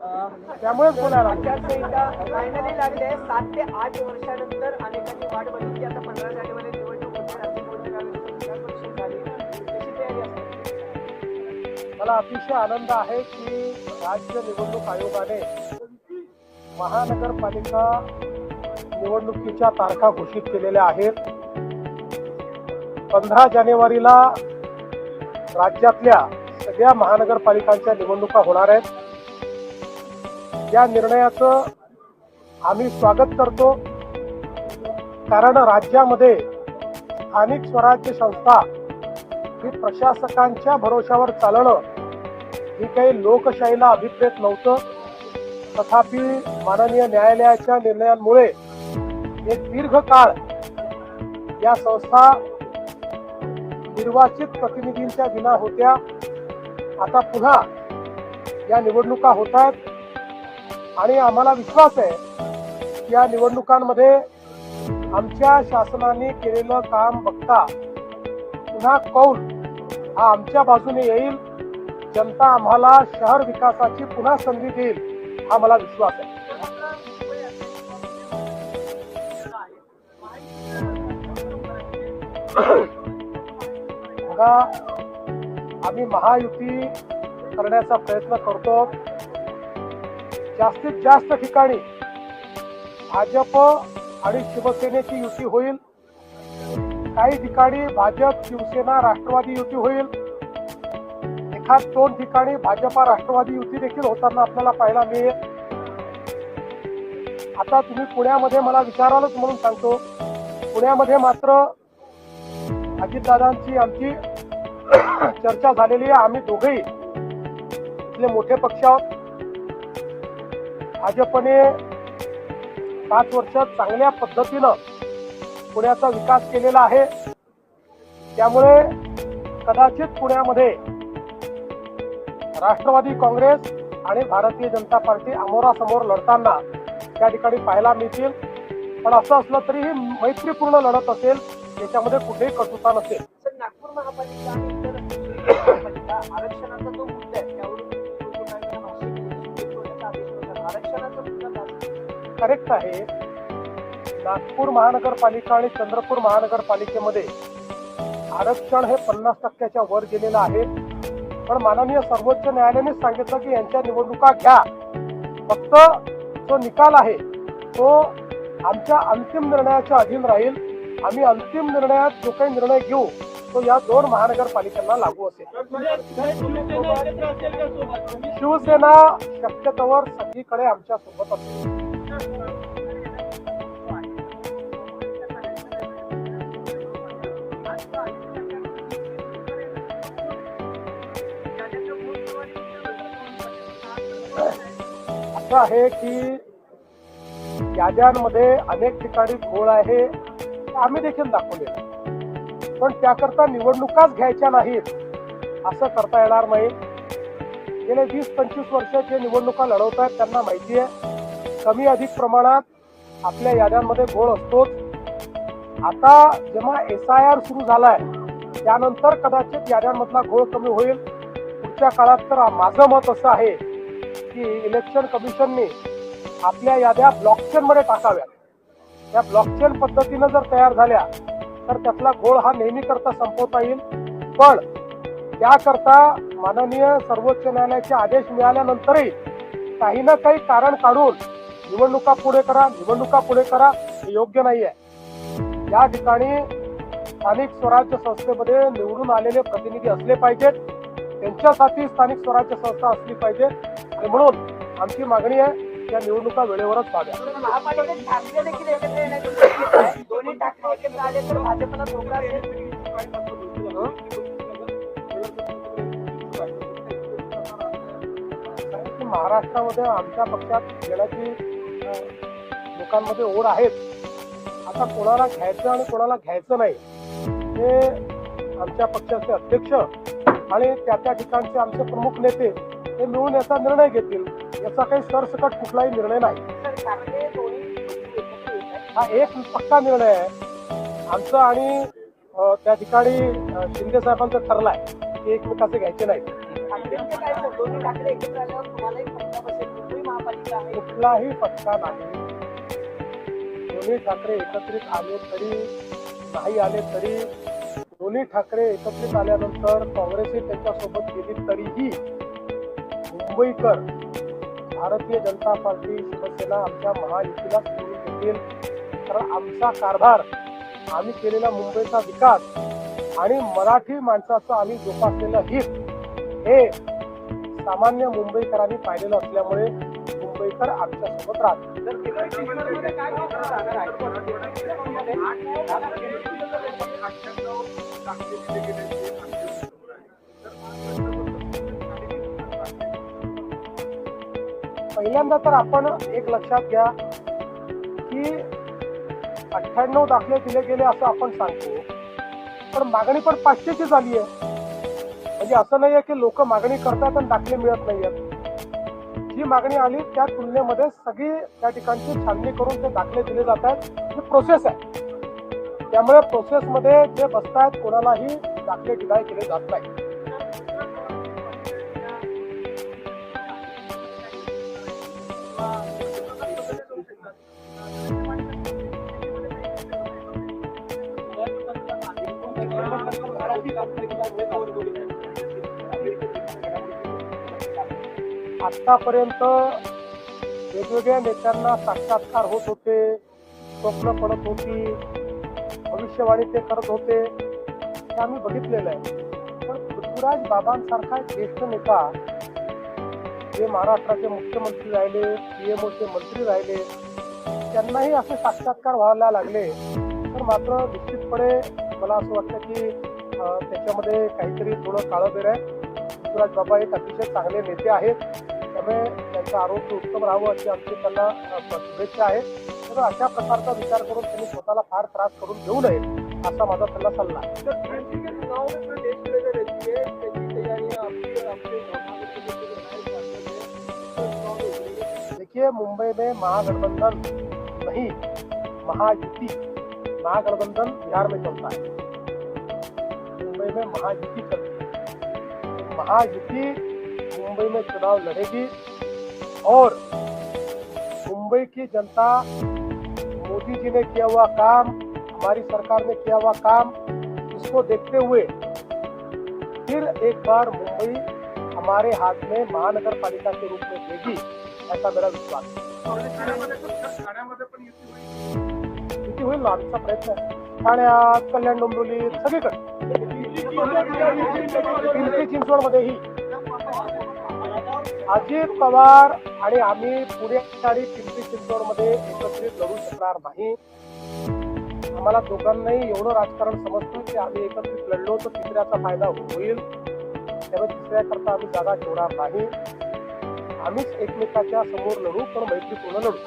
त्यामुळेच बोलायला आचारसंहिता फायनली लागले 7 ते 8 वर्षानंतर अनेकांनी वाट बघितली. आता 15 जानेवारी निवडणूक होते, राज्य निवडणूक झाली. कशी तयारी असते? मला अतिशय आनंद आहे की राज्य निवडणूक आयोगाने महानगरपालिका निवडणुकीच्या तारखा घोषित केलेल्या आहेत. 15 जानेवारीला राज्यातल्या सगळ्या महानगरपालिकांच्या निवडणुका होणार आहेत. या निर्णयाचं आम्ही स्वागत करतो, कारण राज्यामध्ये स्थानिक स्वराज्य संस्था ही प्रशासकांच्या भरोशावर चालणं ही काही लोकशाहीला अभिप्रेत नव्हतं. तथापि माननीय न्यायालयाच्या निर्णयांमुळे एक दीर्घ काळ या संस्था निर्वाचित प्रतिनिधींच्या विना होत्या. आता पुन्हा या निवडणुका होत आहेत आणि आम्हाला विश्वास आहे की या निवडणुकांमध्ये आमच्या शासनाने केलेलं काम बघता पुन्हा कौल हा आमच्या बाजूने येईल. जनता आम्हाला शहर विकासाची पुन्हा संधी देईल हा मला विश्वास आहे. बघा, आम्ही महायुती करण्याचा प्रयत्न करतो. जास्तीत जास्त ठिकाणी भाजप आणि शिवसेनेची युती होईल. काही ठिकाणी भाजप शिवसेना राष्ट्रवादी युती होईल. एखाद 2 ठिकाणी भाजपा राष्ट्रवादी युती देखील होताना आपल्याला पाहायला मिळेल. आता तुम्ही पुण्यामध्ये मला विचारालच म्हणून सांगतो, पुण्यामध्ये मात्र अजितदादांची आमची चर्चा झालेली आहे. आम्ही दोघेही इथले मोठे पक्ष आहोत. भाजपने 5 वर्षात चांगल्या पद्धतीनं पुण्याचा विकास केलेला आहे. त्यामुळे कदाचित पुण्यामध्ये राष्ट्रवादी काँग्रेस आणि भारतीय जनता पार्टी अमोरासमोर लढताना त्या ठिकाणी पाहायला मिळतील. पण असं असलं तरी ही मैत्रीपूर्ण लढत असेल, त्याच्यामध्ये कुठेही कटुता नसेल. सर, नागपूर महापालिका आणि इतर महापालिका आरक्षणाचा जो मुद्दा आहे त्यावरून आरक्षणाचा मुद्दा करेक्ट आहे. नागपूर महानगरपालिका आणि चंद्रपूर महानगरपालिकेमध्ये आरक्षण हे 50% वर गेलेलं आहे. पण माननीय सर्वोच्च न्यायालयाने सांगितलं की यांच्या निवडणुका घ्या. फक्त जो निकाल आहे तो आमच्या अंतिम निर्णयाच्या अधीन राहील. आम्ही अंतिम निर्णयात जो काही निर्णय घेऊ तो या 2 महानगरपालिकांना लागू असेल. शिवसेना शक्यतोवर सगळीकडे आमच्या सोबत असेल. असं आहे की याद्यांमध्ये अनेक ठिकाणी घोळ आहे, आम्ही देखील दाखवले. पण त्याकरता निवडणुकाच घ्यायच्या नाहीत असं करता येणार नाही. गेले 20-25 वर्ष जे निवडणुका लढवत आहेत त्यांना माहिती आहे कमी अधिक प्रमाणात आपल्या याद्यांमध्ये घोळ असतोच. आता जेव्हा SIR सुरू झालाय त्यानंतर कदाचित याद्यांमधला घोळ कमी होईल. पुढच्या काळात तर माझं मत असं आहे की इलेक्शन कमिशनने आपल्या याद्या ब्लॉकचेन मध्ये टाकाव्यात. त्या ब्लॉकचेन पद्धतीनं जर तयार झाल्या तर त्यातला घोळ हा नेहमी करता संपवता येईल. पण त्याकरता माननीय सर्वोच्च न्यायालयाचे आदेश मिळाल्यानंतरही काही ना काही कारण काढून निवडणुका पुढे करा हे योग्य नाहीये. या ठिकाणी स्थानिक स्वराज्य संस्थेमध्ये निवडून आलेले प्रतिनिधी असले पाहिजेत. त्यांच्यासाठी स्थानिक स्वराज्य संस्था असली पाहिजे आणि म्हणून आमची मागणी आहे या निवडणुका वेळेवरच व्हाव्या. महापालिकेत ठाकरे देखील एकत्र येण्याची शक्यता आहे. दोन्ही ठाकरे एकत्र आले तर भाजपला धोका असेल. महाराष्ट्रामध्ये आमच्या पक्षात येण्याची लोकांमध्ये ओढ आहेच. आता कोणाला घ्यायचं आणि कोणाला घ्यायचं नाही हे आमच्या पक्षाचे अध्यक्ष आणि त्या ठिकाणचे आमचे प्रमुख नेते हे मिळून याचा निर्णय घेतील. याचा काही सरसकट कुठलाही निर्णय नाही. हा एक पक्का निर्णय आहे आमचा आणि त्या ठिकाणी शिंदे साहेबांचं ठरलाय की एकमेकाचे घ्यायचे नाही. दोन्ही ठाकरे एकत्र आल्यावर तुम्हाला एक फटका बसेल. कुठलाही फटका नाही. दोन्ही ठाकरे एकत्रित आले तरी नाही आले तरी, दोन्ही ठाकरे एकत्रित आल्यानंतर काँग्रेसही त्यांच्यासोबत गेली तरीही मुंबईकर भारतीय जनता पार्टी शिवसेना आमच्या महायुतीला सोडून देतील. कारण आमचा कारभार, आम्ही केलेला मुंबईचा विकास आणि मराठी माणसाचं आम्ही जोपासलेलं हित हे सामान्य मुंबईकरांनी पाहिलेलं असल्यामुळे मुंबईकर आमच्यासोबत राहतात. पहिल्यांदा तर आपण एक लक्षात घ्या की 98 दाखले दिले गेले असं आपण सांगतो, पण मागणी पण 500ची झाली आहे. म्हणजे असं नाहीये की लोक मागणी करतात आणि दाखले मिळत नाहीयेत. जी मागणी आली त्या तुलनेमध्ये सगळी त्या ठिकाणची छाननी करून ते दाखले दिले जात आहेत. ही प्रोसेस आहे, त्यामुळे प्रोसेसमध्ये जे बसतायत कोणालाही दाखले डिनाय केले जात नाही. आतापर्यंत वेगवेगळ्या नेत्यांना साक्षात्कार होत होते, स्वप्न पडत होती, भविष्यवाणी ते करत होते, हे आम्ही बघितलेलं आहे. पण पृथ्वीराज बाबांसारखा एक ज्येष्ठ नेता जे महाराष्ट्राचे मुख्यमंत्री राहिले, पीएमओचे मंत्री राहिले, त्यांनाही असे साक्षात्कार व्हायला लागले तर मात्र निश्चितपणे मला असं वाटतं की त्याच्यामध्ये काहीतरी थोडं काळबेर आहे. पृथ्वीराज बाबा एक अतिशय चांगले नेते आहेत, त्यामुळे त्यांचं आरोग्य उत्तम राहावं अशी आमची त्यांना शुभेच्छा आहे. तर अशा प्रकारचा विचार करून त्यांनी स्वतःला फार त्रास करून घेऊ नये असा माझा त्यांना सल्ला आहे. देखिए, मुंबई में महागठबंधन नहीं, महायुति, महागठबंधन बिहार में चलता है, मुंबई में महायुति चलती है. महायुति मुंबई में चुनाव लड़ेगी और मुंबई की जनता मोदी जी ने किया हुआ काम, हमारी सरकार ने किया हुआ काम, इसको देखते हुए फिर एक बार मुंबई हमारे हाथ में महानगर पालिका के रूप में देगी, ऐसा मेरा विश्वास है. युती होईल ना, आमचा प्रयत्न आहे. ठाण्यात, कल्याण डोंबिवली, सगळीकडे, पिंपरी चिंचवडमध्येही अजित पवार आणि आम्ही पुणे आणि पिंपरी चिंचवडमध्ये एकत्रित लढू शकणार नाही. आम्हाला दोघांनाही एवढं राजकारण समजतं की आम्ही एकत्रित लढलो तर तिसऱ्याचा फायदा होईल, त्यामुळे तिसऱ्याकरता आम्ही जागा ठेवणार नाही. आम्हीच एकमेकाच्या समोर लढू, पण मैत्रीपूर्ण लढू.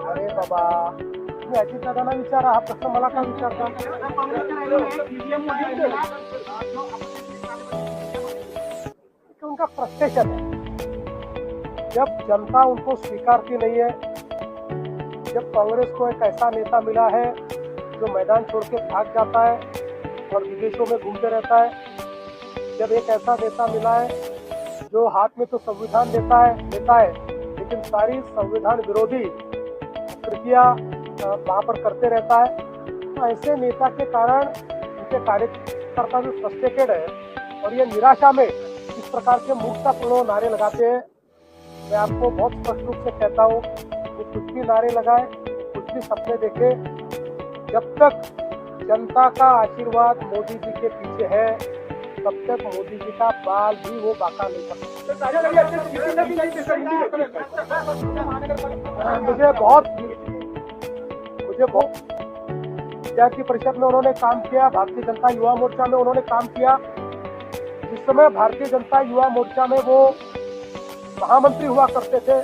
अरे बाबा, तुम्ही अजितदादांना विचारा, हा प्रश्न मला का विचारता? उनका फ्रस्ट्रेशन है. जब जनता उनको स्वीकारती नहीं है, जब कांग्रेस को एक ऐसा नेता मिला है जो मैदान छोड़ के भाग जाता है और विदेशों में घूमते रहता है, जब एक ऐसा नेता मिला है जो हाथ में तो संविधान लेता है लेकिन सारी संविधान विरोधी कृतियां वहाँ पर करते रहता है, तो ऐसे नेता के कारण उनके कार्यकर्ता भी फ्रस्ट्रेटेड है और ये निराशा में इस प्रकार के मूर्खतापूर्ण नारे लगाते हैं. मैं आपको बहुत स्पष्ट रूप से कहता हूँ, वो कुछ भी नारे लगाए, कुछ भी सपने देखे, जब तक जनता का आशीर्वाद मोदी जी के पीछे है तब तक मोदी जी का बाल भी वो बाका नहीं कर सकते. मुझे बहुत विद्यार्थी परिषद में उन्होंने काम किया, भारतीय जनता युवा मोर्चा में उन्होंने काम किया. जिस समय भारतीय जनता युवा मोर्चा में वो महामंत्री हुआ करते थे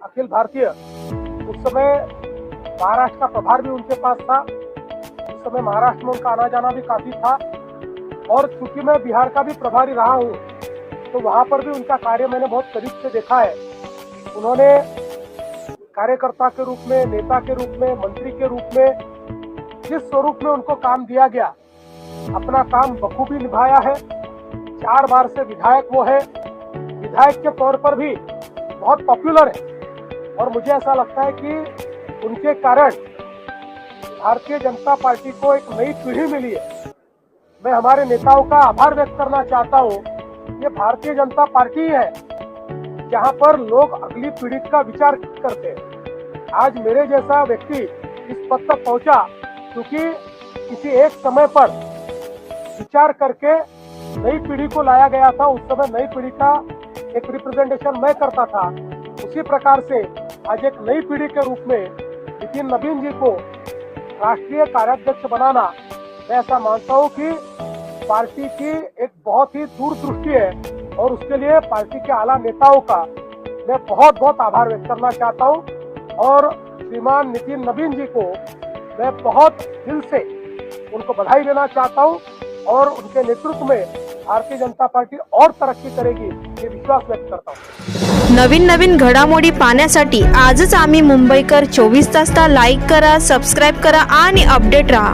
अखिल भारतीय, उस समय महाराष्ट्र का प्रभार भी उनके पास था. उस समय महाराष्ट्र में उनका आना जाना भी काफी था और चूंकि मैं बिहार का भी प्रभारी रहा हूँ तो वहां पर भी उनका कार्य मैंने बहुत करीब से देखा है. उन्होंने कार्यकर्ता के रूप में, नेता के रूप में, मंत्री के रूप में जिस स्वरूप में उनको काम दिया गया, अपना काम बखूबी निभाया है। 4 बार से विधायक वो है, विधायक के तौर पर भी बहुत पॉपुलर है और मुझे ऐसा लगता है कि उनके कारण भारतीय जनता पार्टी को एक नई पीढ़ी मिली है। मैं हमारे नेताओं का आभार व्यक्त करना चाहता हूँ। ये भारतीय जनता पार्टी ही है जहाँ पर लोग अगली पीढ़ी का विचार करते हैं। आज मेरे जैसा व्यक्ति इस पद तक पहुंचा क्योंकि किसी एक समय पर विचार करके नई पीढ़ी को लाया गया था। उस समय नई पीढ़ी का एक रिप्रेजेंटेशन मैं करता था। उसी प्रकार से आज एक नई पीढ़ी के रूप में नितिन नवीन जी को राष्ट्रीय कार्याध्यक्ष बनाना, मैं ऐसा मानता हूँ कि पार्टी की एक बहुत ही दूरदृष्टि है और उसके लिए पार्टी के आला नेताओं का मैं बहुत बहुत आभार व्यक्त करना चाहता हूँ। और श्रीमान नितिन नवीन जी को मैं बहुत दिल से उनको बधाई देना चाहता हूँ और उनके नेतृत्व में भारतीय जनता पार्टी और तरक्की करेगी ये विश्वास व्यक्त करता हूँ। नवीन नवीन घडामोडी पाहण्यासाठी आजच आम्ही मुंबईकर 24 तासला लाईक करा, सबस्क्राईब करा आणि अपडेट रहा।